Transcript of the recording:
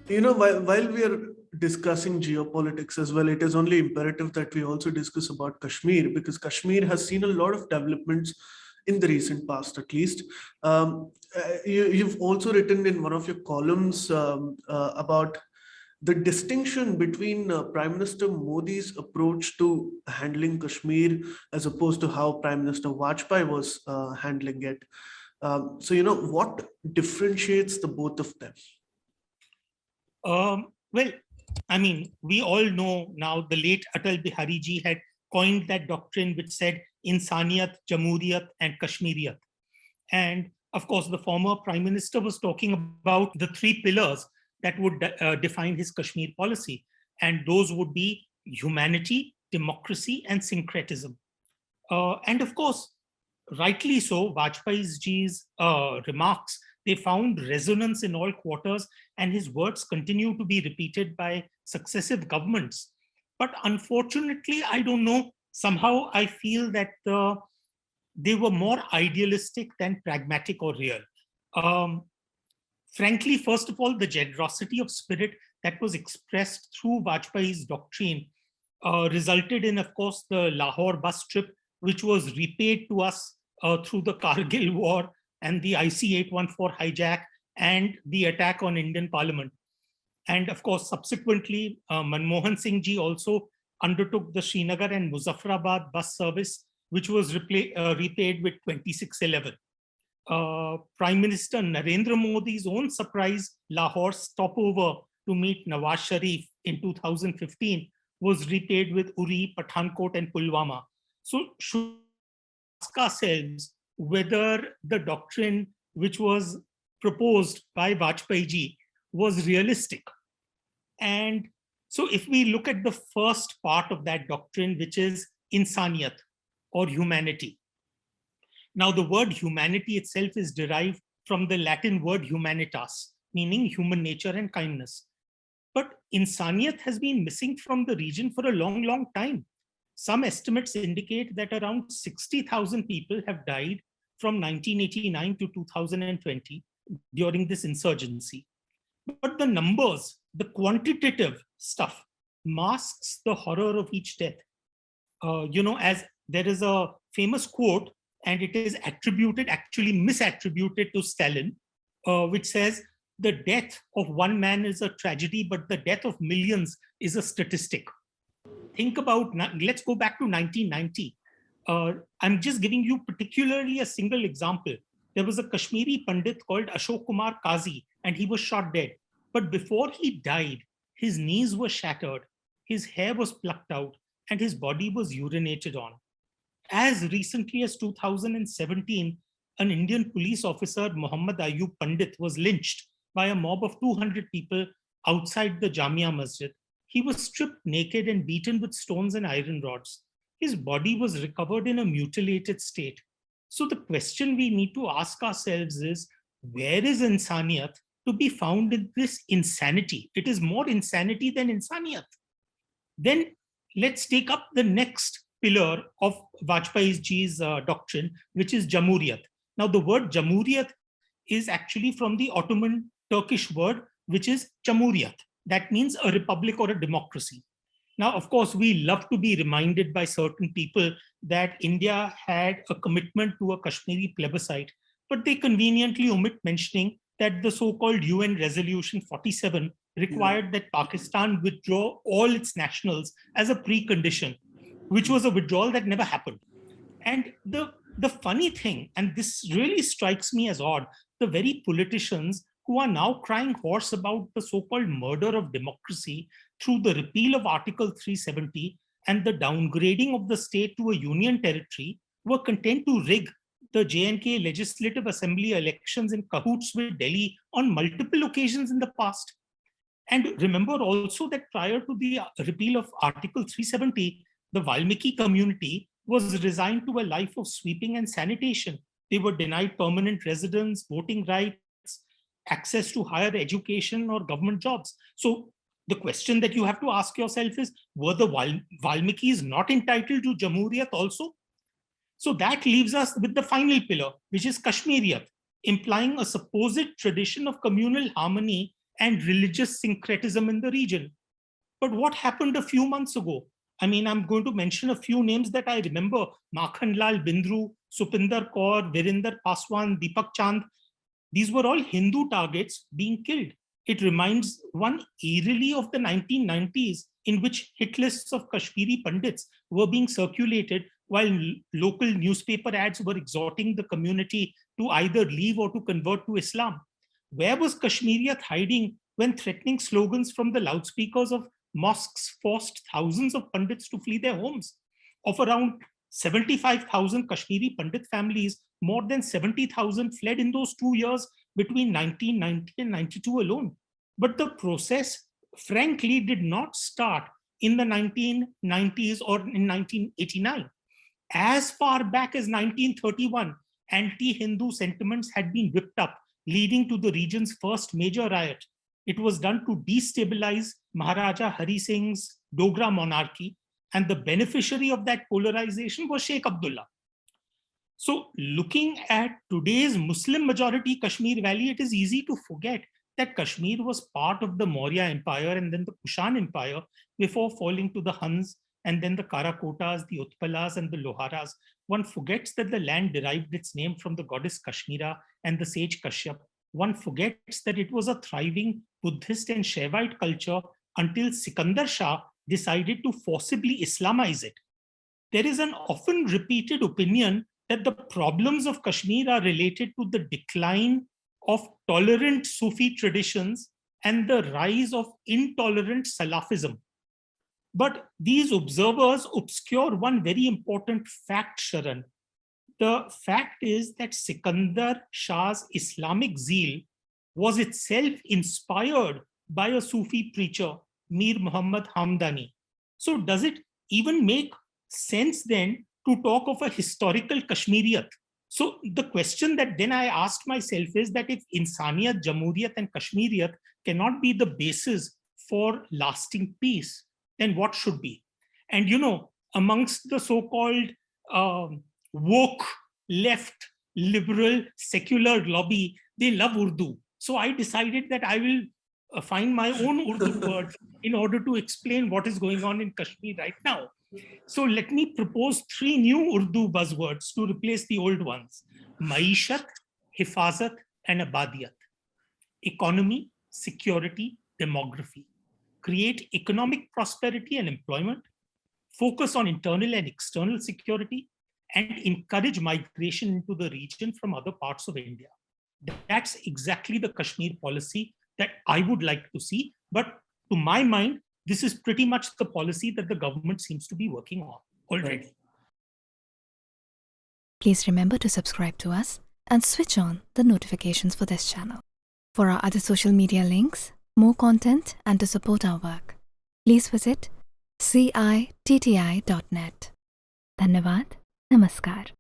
While we are discussing geopolitics as well, it is only imperative that we also discuss about Kashmir, because Kashmir has seen a lot of developments in the recent past, at least. You've also written in one of your columns about the distinction between Prime Minister Modi's approach to handling Kashmir as opposed to how Prime Minister Vajpayee was handling it. What differentiates the both of them? Well, I mean, we all know now the late Atal Bihari ji had coined that doctrine which said Insaniyat, Jhamooriyat, and Kashmiriyat. And of course, the former Prime Minister was talking about the three pillars that would define his Kashmir policy. And those would be humanity, democracy, and syncretism. And of course, rightly so, Vajpayee ji's remarks, they found resonance in all quarters, and his words continue to be repeated by successive governments. But unfortunately, I don't know, somehow I feel that they were more idealistic than pragmatic or real. Frankly, first of all, the generosity of spirit that was expressed through Vajpayee's doctrine resulted in, of course, the Lahore bus trip, which was repaid to us through the Kargil war and the IC-814 hijack and the attack on Indian Parliament. And of course, subsequently, Manmohan Singh ji also undertook the Srinagar and Muzaffarabad bus service, which was repaid with 2611. Prime Minister Narendra Modi's own surprise Lahore stopover to meet Nawaz Sharif in 2015 was repaid with Uri, Pathankot, and Pulwama. So should we ask ourselves whether the doctrine which was proposed by Vajpayee ji was realistic? And so if we look at the first part of that doctrine, which is Insaniyat, or humanity. Now, the word humanity itself is derived from the Latin word humanitas, meaning human nature and kindness. But Insaniyat has been missing from the region for a long, long time. Some estimates indicate that around 60,000 people have died from 1989 to 2020 during this insurgency. But the numbers, the quantitative stuff, masks the horror of each death. As there is a famous quote, and it is attributed, actually misattributed to Stalin, which says, the death of one man is a tragedy, but the death of millions is a statistic. Think about, let's go back to 1990. I'm just giving you particularly a single example. There was a Kashmiri Pandit called Ashok Kumar Kazi, and he was shot dead. But before he died, his knees were shattered, his hair was plucked out, and his body was urinated on. As recently as 2017, an Indian police officer, Muhammad Ayub Pandit, was lynched by a mob of 200 people outside the Jamia Masjid. He was stripped naked and beaten with stones and iron rods. His body was recovered in a mutilated state. So the question we need to ask ourselves is, where is Insaniyat to be found in this insanity? It is more insanity than Insaniyat. Then let's take up the next pillar of Vajpayee ji's doctrine, which is Jhamooriyat. Now, the word Jhamooriyat is actually from the Ottoman Turkish word, which is Jhamooriyat. That means a republic or a democracy. Now, of course, we love to be reminded by certain people that India had a commitment to a Kashmiri plebiscite, but they conveniently omit mentioning that the so-called UN Resolution 47 required that Pakistan withdraw all its nationals as a precondition, which was a withdrawal that never happened. And the funny thing, and this really strikes me as odd, the very politicians who are now crying hoarse about the so-called murder of democracy through the repeal of Article 370 and the downgrading of the state to a union territory were content to rig the J&K Legislative Assembly elections in cahoots with Delhi on multiple occasions in the past. And remember also that prior to the repeal of Article 370, the Valmiki community was resigned to a life of sweeping and sanitation. They were denied permanent residence, voting rights, access to higher education or government jobs. So the question that you have to ask yourself is, were the Valmikis not entitled to Jhamooriyat also? So that leaves us with the final pillar, which is Kashmiriyat, implying a supposed tradition of communal harmony and religious syncretism in the region. But what happened a few months ago? I mean, I'm going to mention a few names that I remember: Makhanlal Bindru, Supinder Kaur, Virinder Paswan, Deepak Chand. These were all Hindu targets being killed. It reminds one eerily of the 1990s, in which hit lists of Kashmiri Pandits were being circulated while local newspaper ads were exhorting the community to either leave or to convert to Islam. Where was Kashmiriyat hiding when threatening slogans from the loudspeakers of mosques forced thousands of Pandits to flee their homes? Of around 75,000 Kashmiri Pandit families, more than 70,000 fled in those 2 years between 1990 and 92 alone. But the process, frankly, did not start in the 1990s or in 1989. As far back as 1931, anti-Hindu sentiments had been whipped up, leading to the region's first major riot. It was done to destabilize Maharaja Hari Singh's Dogra monarchy, and the beneficiary of that polarization was Sheikh Abdullah. So looking at today's Muslim majority Kashmir Valley, it is easy to forget that Kashmir was part of the Maurya Empire and then the Kushan Empire before falling to the Huns and then the Karakotas, the Utpalas and the Loharas. One forgets that the land derived its name from the goddess Kashmira and the sage Kashyap. One forgets that it was a thriving Buddhist and Shaivite culture until Sikandar Shah decided to forcibly Islamize it. There is an often repeated opinion that the problems of Kashmir are related to the decline of tolerant Sufi traditions and the rise of intolerant Salafism. But these observers obscure one very important fact, Sharan. The fact is that Sikandar Shah's Islamic zeal was itself inspired by a Sufi preacher, Mir Muhammad Hamdani. So does it even make sense then to talk of a historical Kashmiriyat? So the question that then I asked myself is that if Insaniyat, Jhamooriyat and Kashmiriyat cannot be the basis for lasting peace, then what should be? And amongst the so-called woke, left, liberal, secular lobby, they love Urdu. So I decided that I will find my own Urdu word in order to explain what is going on in Kashmir right now. So let me propose 3 new Urdu buzzwords to replace the old ones: Maeeshat, Hifazat, and Abadiyat. Economy, security, demography. Create economic prosperity and employment. Focus on internal and external security, and encourage migration into the region from other parts of India. That's exactly the Kashmir policy that I would like to see. But to my mind, this is pretty much the policy that the government seems to be working on already. Please remember to subscribe to us and switch on the notifications for this channel. For our other social media links, more content, and to support our work, please visit citti.net. Dhanyavad. Namaskar.